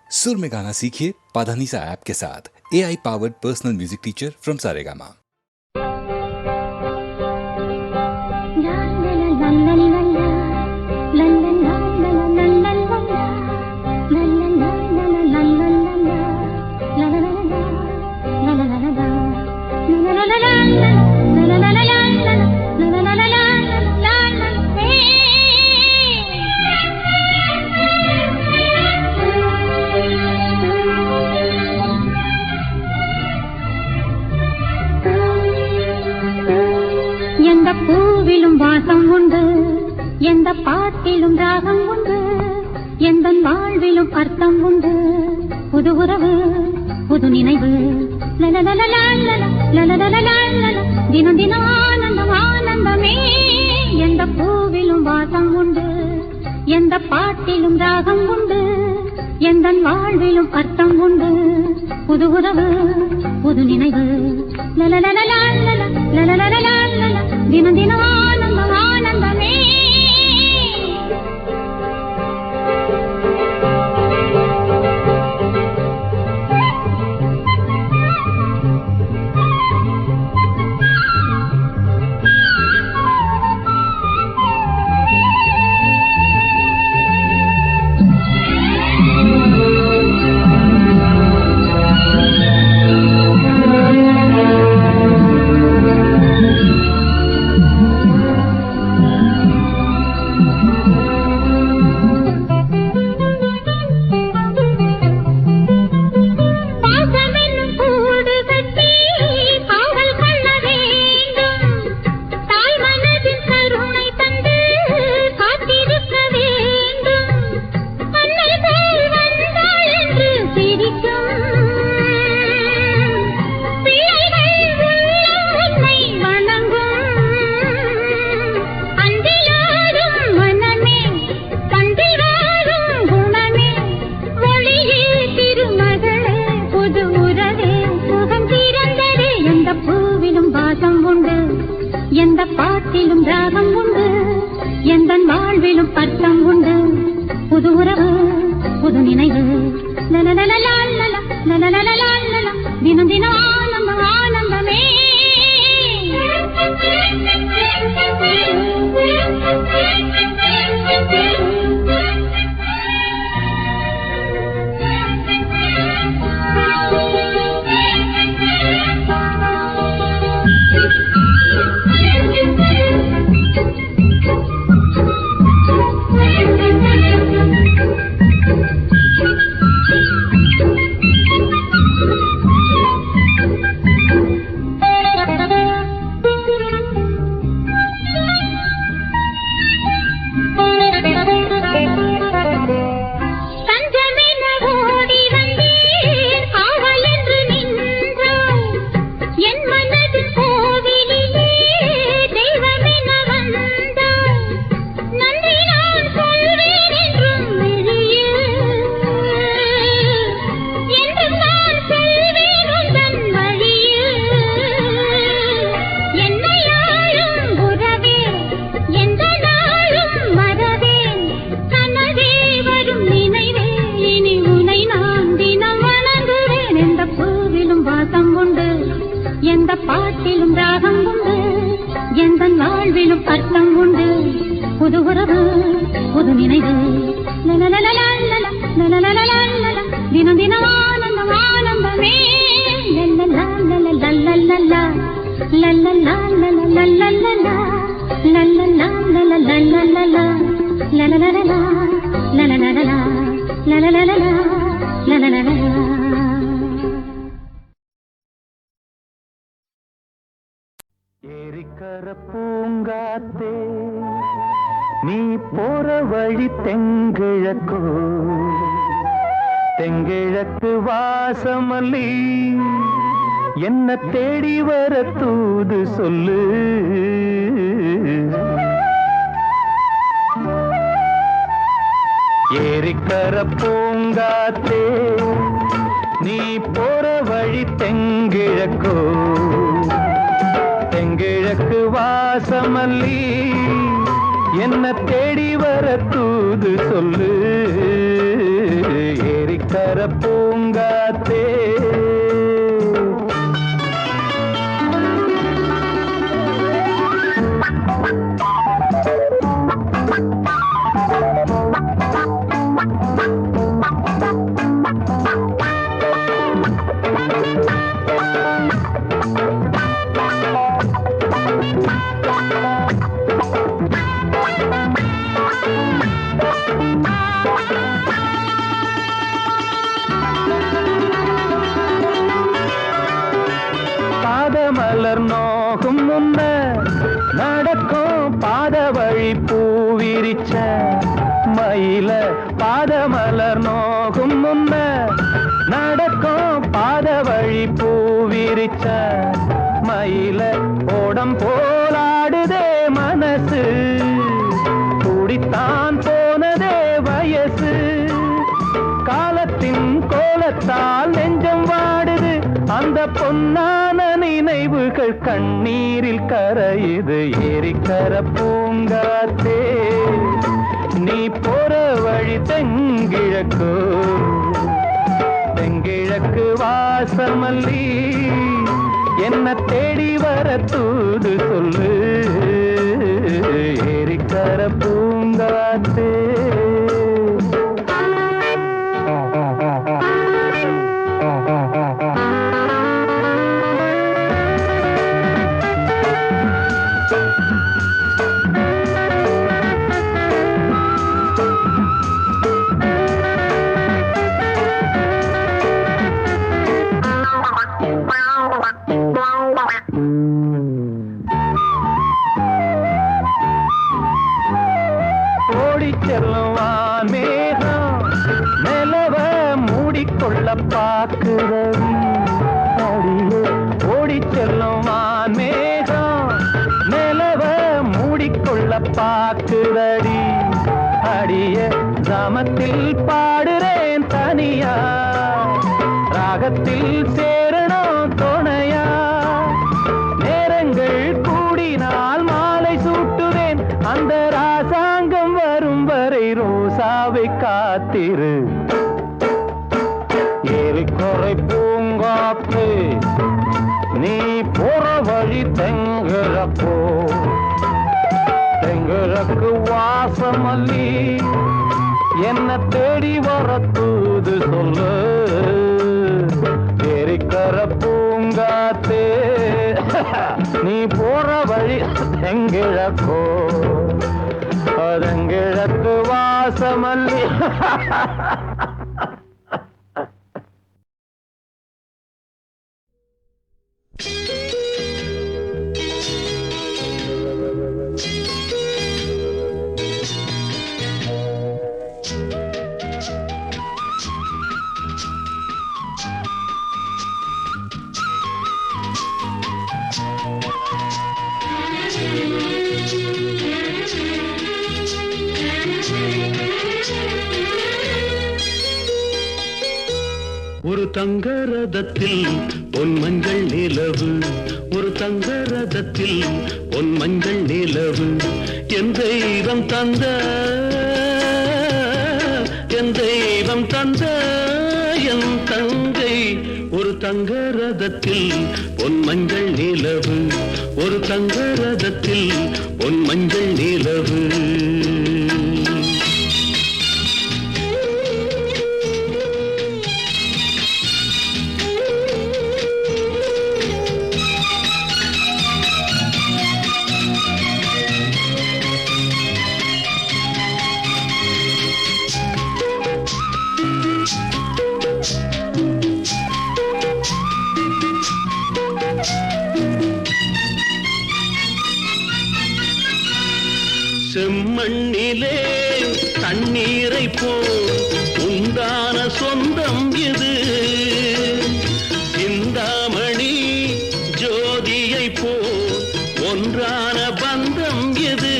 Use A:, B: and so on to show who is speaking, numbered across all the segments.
A: सुर में गाना सीखिए पाधानीसा ऐप के साथ। AI powered personal music teacher from Saregama.
B: பூவிலும் வாசம் உண்டு, எந்த பாட்டிலும் ராகம் உண்டு, எந்த வாழ்விலும் அர்த்தம் உண்டு. புது உறவு புது நினைவு, தினம் தினம் ஆனந்தம் ஆனந்தமே. எந்த பூவிலும் வாசம் உண்டு, எந்த பாட்டிலும் ராகம் உண்டு, எந்த வாழ்விலும் அர்த்தம் உண்டு. புது உறவு புது நினைவு, தினம் தினம் ஆனந்தம் ஆனந்தமே. எந்த பாட்டிலும் ராகம் உண்டு, எந்த வாழ்விலும் அர்த்தம் உண்டு. புது உறவு புது நினைவு, தினம் தினம் ஆனந்தம் ஆனந்தமே. எந்த பாட்டிலும் ராகம் உண்டு, எந்த வாழ்விலும் அர்த்தம் உண்டு. புது உறவு புது நினைவு, தினம் தினம் ஆனந்தம் ஆனந்தமே.
C: ஏரிக்கர பூங்காத்தே நீ போற வழி தெங்கிழக்கோ, தெங்கிழக்கு வாசமல்லி என்ன தேடி வர தூது சொல்லு. ஏரிக்கர பூங்காத்தே நீ போற வழி தெங்கிழக்கோ, தெங்கிழக்கு வாசமல்லி என்ன தேடி வர தூது சொல்லு. ஏரிக்கர பூங்காத்தே. பாதமலர் நோகும் முன்ன நடக்கும் பாத வழி பூவிரிச்ச மயில. பாதமலர் நோகும் முன்ன நடக்கும் பாத வழி பூவிரிச்ச மயில. ஓடம் போலாடுதே மனசு, குடித்தான் போனதே வயசு. காலத்தின் கோலத்தால் நெஞ்சம் வாடுது, அந்த பொன்னான நினைவுகள் கண்ணீரில் கரையுது. ஏரிக்கர பூங்காத்தே, நீ போற வழி தெங்கிழக்கு. தெங்கிழக்கு வாசமல்லி என்ன தேடி வர தூது சொல்லு. ஏரிக்கர பூங்காத்தே. ஓடி செல்லும் வான்மேகம் நிலவ மூடிக்கொள்ள பார்க்கிறவி. அடியே ஓடி செல்லும் வான்மேகம் நிலவ மூடிக்கொள்ள பார்க்கிறடி. அடிய கிராமத்தில் பாடுறேன் தனியா, ராகத்தில் சேரணும் துணையா. நேரங்கள் கூடினால் மாலை சூட்டுவேன், அந்த ராசாங்கம் வரும் வரை ரோசாவை காத்திரு. ஏரிக்கரை பூங்காத்து, நீ போற வழி தெங்கிழக்கோ. தெங்கிழக்கு வாசமல்லி என்ன தேடி வர தூது சொல்லு. ஏரிக்கர பூங்காத்தே, நீ போற வழி தெங்கிழக்கோ. தெங்கிழக்கு வாசமல்லி.
D: ஒரு தங்க ரதத்தில் பொன் மஞ்சள் நிலவு. ஒரு தங்க ரதத்தில் பொன் மஞ்சள் நிலவு. என் தெய்வம் தந்த, என் தெய்வம் தந்த என் தங்கை. ஒரு தங்க ரதத்தில் பொன் மஞ்சள் நிலவு. ஒரு தங்க ரதத்தில் பொன் மஞ்சள் நிலவு. செம்மண்ணிலே தண்ணீரை போல் உண்டான சொந்தம் இது. சிந்தாமணி ஜோதியை போல் ஒன்றான பந்தம் இது.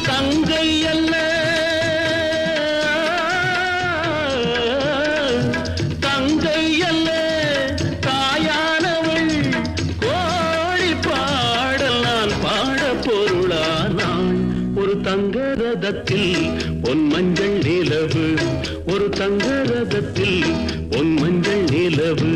D: தங்கை அல்ல தங்கை அல்ல தாயானவள். கோழி பாடல் நான் பாட பொருளானாள். ஒரு தங்க ரதத்தில் பொன் மஞ்சள் நிலவு. ஒரு தங்க ரதத்தில் பொன் மஞ்சள் நிலவு.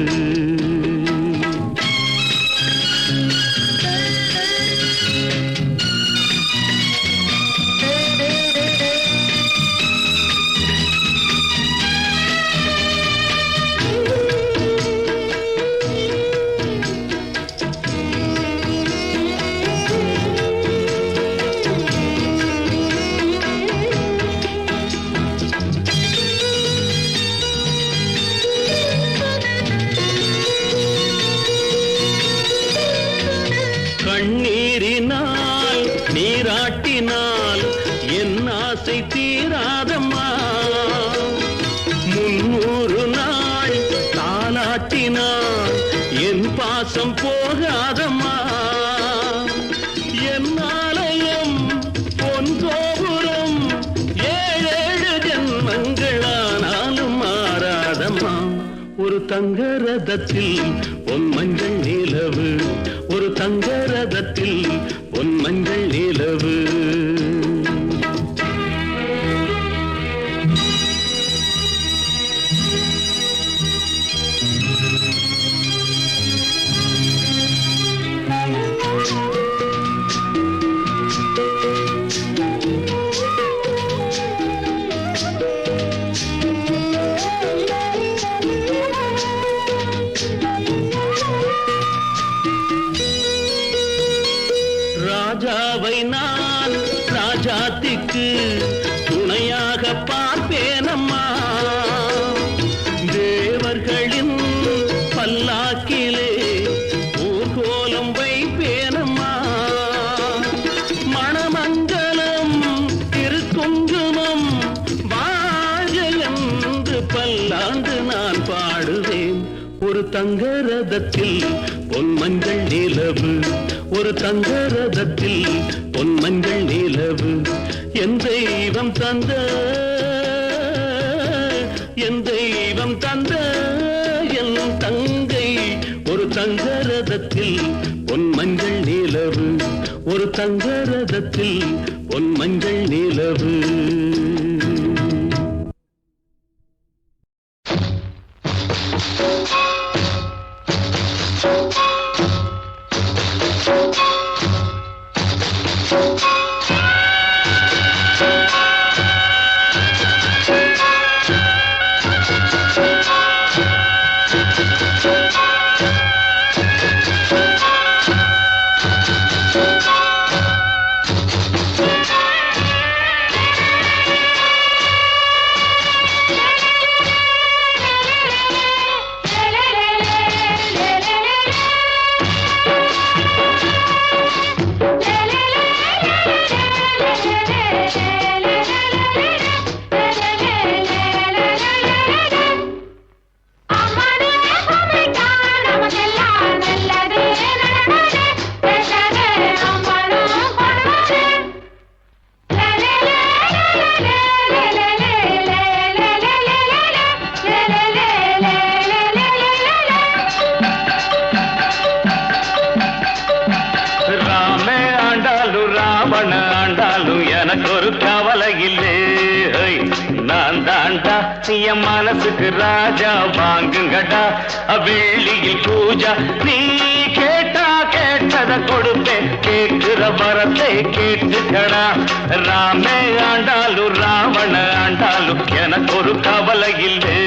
D: கண்ணீரினால் நீராட்டினால் என் ஆசை தீராதம்மா. 300 நாள் தாலாட்டினால் என் பாசம் போகாதம்மா. என் ஆலயம் பொன் கோபுரம் 7 ஜென்மங்களானாலும் மாறாதம்மா. ஒரு தங்க ரதத்தில் பொன் மஞ்சள் நிலவு, ஒரு தங்க ரதத்தில் பொன் மஞ்சள் நிலவு. ராஜாவை நான் ராஜாத்திக்கு துணையாக பார்ப்பேனம்மா. தேவர்களின் பல்லாக்கிலே ஊர்கோலம் வைப்பேனம்மா. மணமங்கலம் திருக்குங்குமம் வாழ்க என்று பல்லாண்டு நான் பாடுவேன். ஒரு தங்க ரதத்தில் பொன் மஞ்சள் நிலவு, ஒரு தங்க ரதத்தில் பொன் மஞ்சள் நிலவு. என் தெய்வம் தந்த, என் தெய்வம் தந்த என் தங்கை. ஒரு தங்க ரதத்தில் பொன் மஞ்சள் நிலவு, ஒரு தங்க ரதத்தில் பொன் மஞ்சள் நிலவு. எனக்கு ஒரு கவலை இல்லை, நான் தாண்டா என் மனசுக்கு ராஜா. வாங்குங்கடா வெள்ளியில் பூஜா, நீ கேட்டா கேட்டத கொடுப்பேன், கேட்கிற வரத்தை கேட்டுக்கடா. ராமே ஆண்டாலும் ராவண ஆண்டாலும் எனக்கு ஒரு கவலை இல்லை.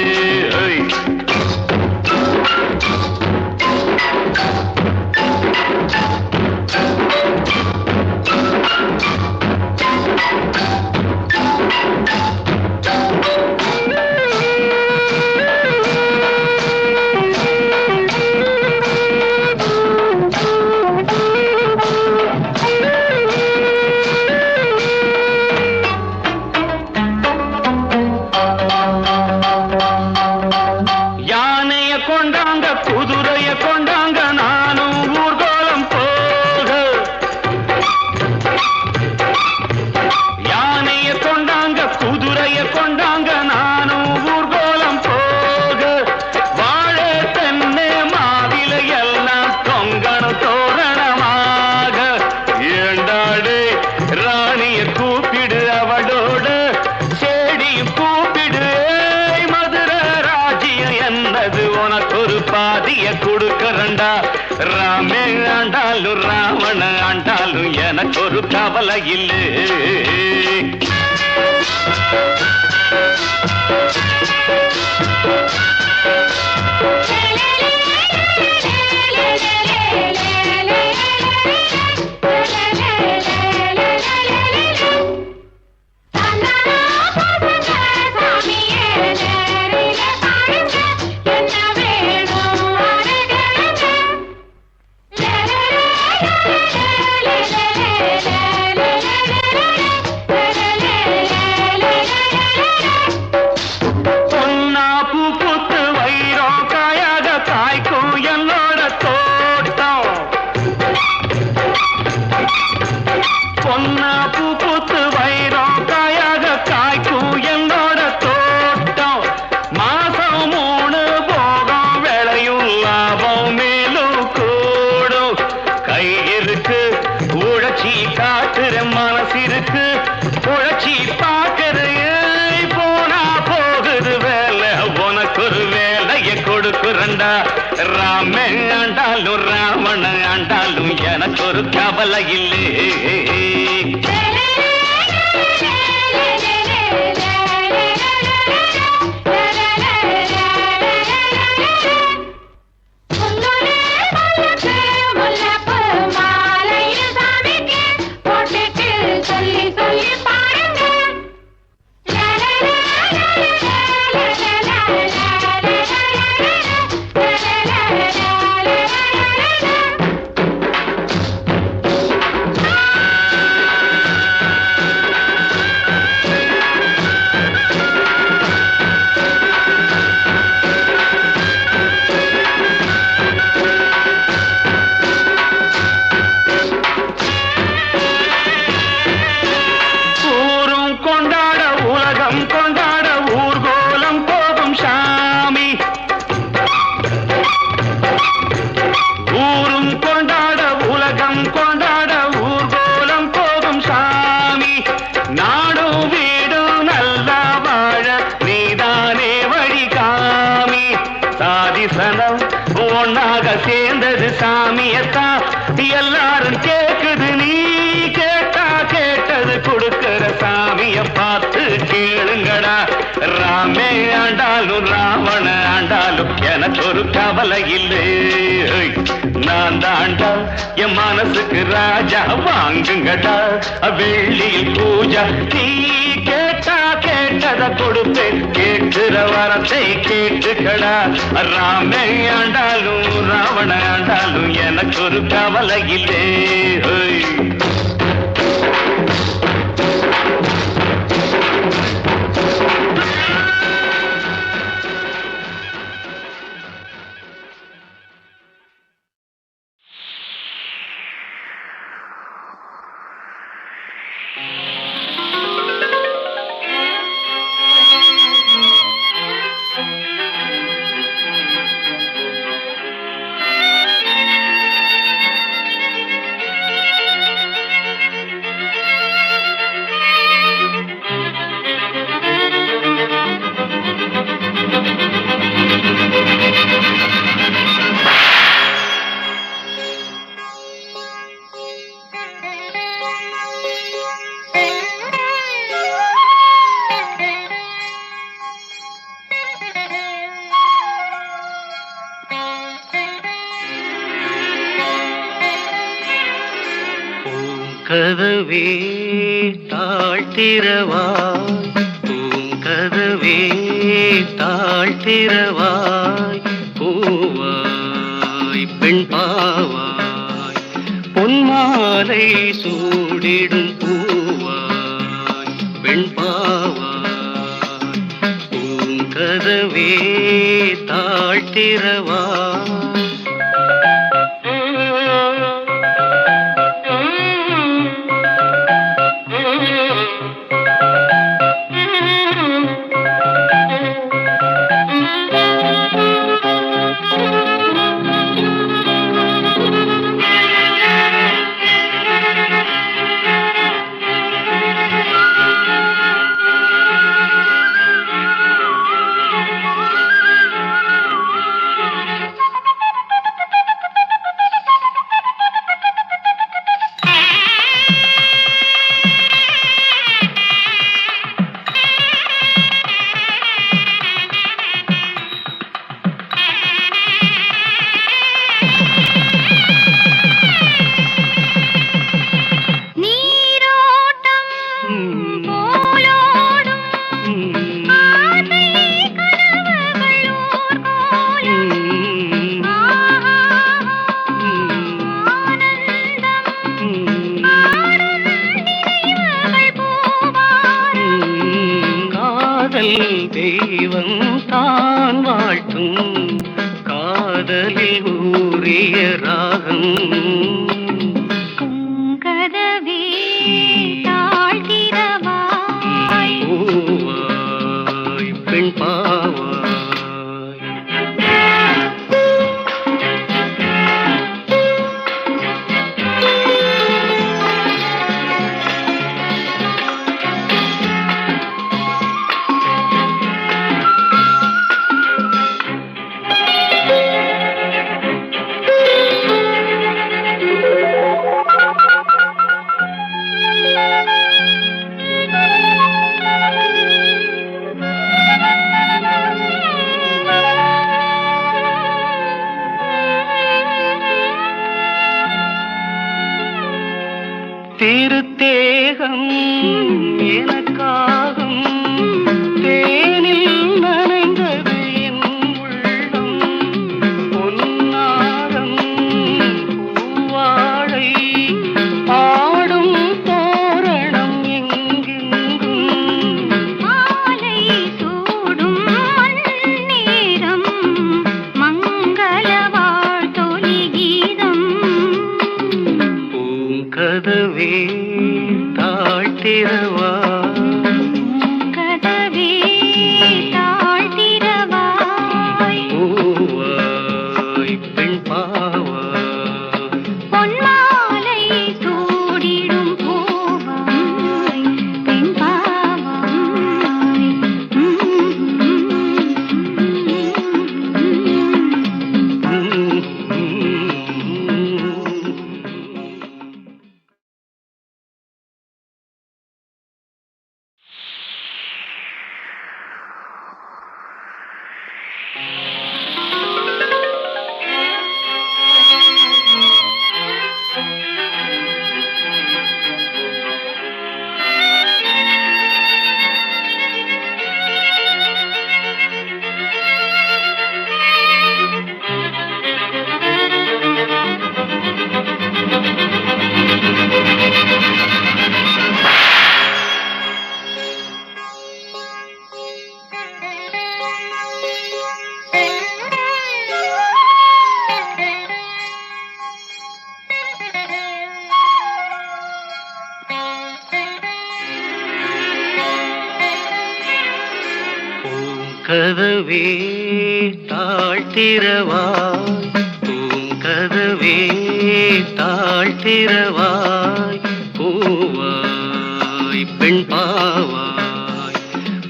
D: உனக்கு ஒரு பாதிய கொடுக்கறண்டா. ராமே ஆண்டாலும் ராவண ஆண்டாலும் எனக்கு ஒரு கவலை இல்லை. ராமே ஆண்டாலும் ராவண ஆண்டாலும் எனக்கு ஒரு கவலை இல்லை. ஒன்னாக சேர்ந்தது சாமியத்தான் எல்லாரும் கேக்குது. நீ கேட்டா கேட்டது கொடுக்கிற சாமிய பார்த்து கேளுங்கடா. ராமே ஆண்டாலும் ராவண ஆண்டாலும் எனக்கு ஒரு கவலை இல்லை. நான் தாண்டா என் மனசுக்கு ராஜா வாங்குங்கடா. வெள்ளியில் பூஜா நீ கேட்டா கேட்டத கொடுப்பேன். கேட்கிற வரத்தை கேட்டுக்கடா. ராமே ஆண்டாலும் ராவண ஆண்டாலும் எனக்கு ஒரு கவலை இல்லை.
E: கதவே தாழ்த்திரவாய், பூங்கதவே தாழ்த்திரவாய், பூவாய் பெண் பாவாய், பொன்மாலை சூடிடும் பூவாய் பெண் பாவாய், பூங்கதவே தாழ்த்திரவாய். தான் வாழ்த்தும் காதலில் ஊறிய ராகம்
B: கதவே தாழ்த்திரவாய்
E: பூவாய் பெண் பாவாய் திருத்தேகம் எனக்காகும் தேனில் நனைந்தது என் உள்ளம் பொன்னாரம் பூவாழை ஆடும் தோரணம் எங்கெங்கும்
B: மாலை சூடும் மண்ணீரம் மங்கள வாழ்த்தொலி கீதம்
E: பூங்கதவே தாழ்த்திரவா
B: கதவே தாழ்த்திரவாய்
E: பூவாய் பெண் பாவாய்
B: பொன்மாலை சூடிடும் பூவாய் பெண் பாவாய்
E: கதவே தாழ்த்திரவாய் பூங்கதவே தாழ்த்திரவாய் பூவாய் பெண் பாவாய்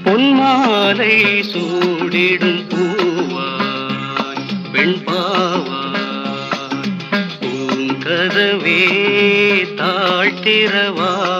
E: பொன்மாலை சூடிடும் பூவாய் பெண் பாவாய் பூங்கதவே தாழ்த்திரவாய்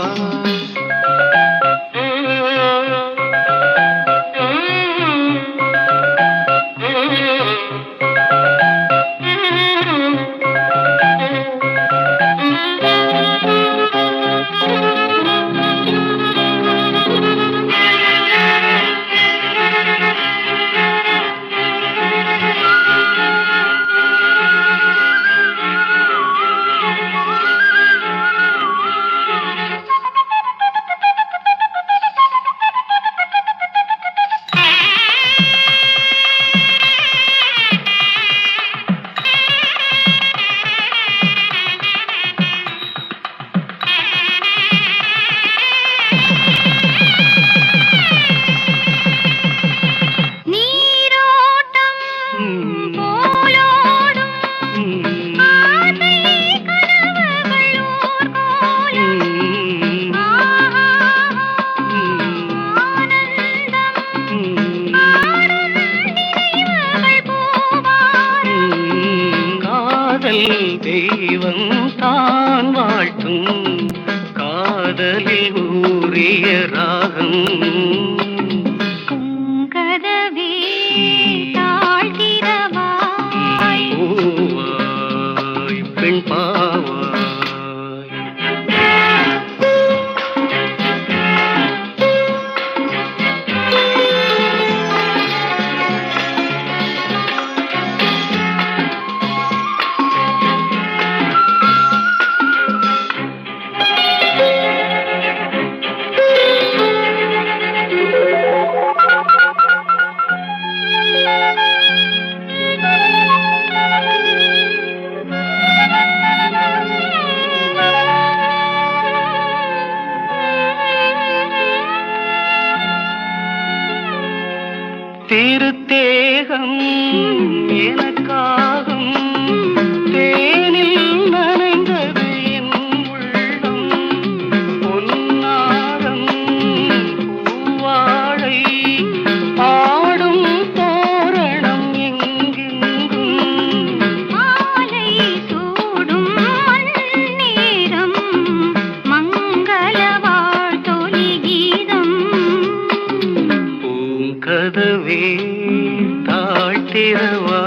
E: தெய்வம் தான் வாழ்த்தும் காதலில் ஊறிய ராகம்
B: கதவே தாழ்த்திரவாய்
E: பூவாய் பெண் பாவாய் தேகம் எனக்காகும் தேனில் நனைந்தது என் உள்ளம் பொன்னாரம் பூவாழை ஆடும் தோரணம் எங்கெங்கும்
B: மாலை சூடும் மண்ணீரம் மங்கள வாழ்த்தொலி கீதம்
E: பூங்கதவே தாழ்த்திரவா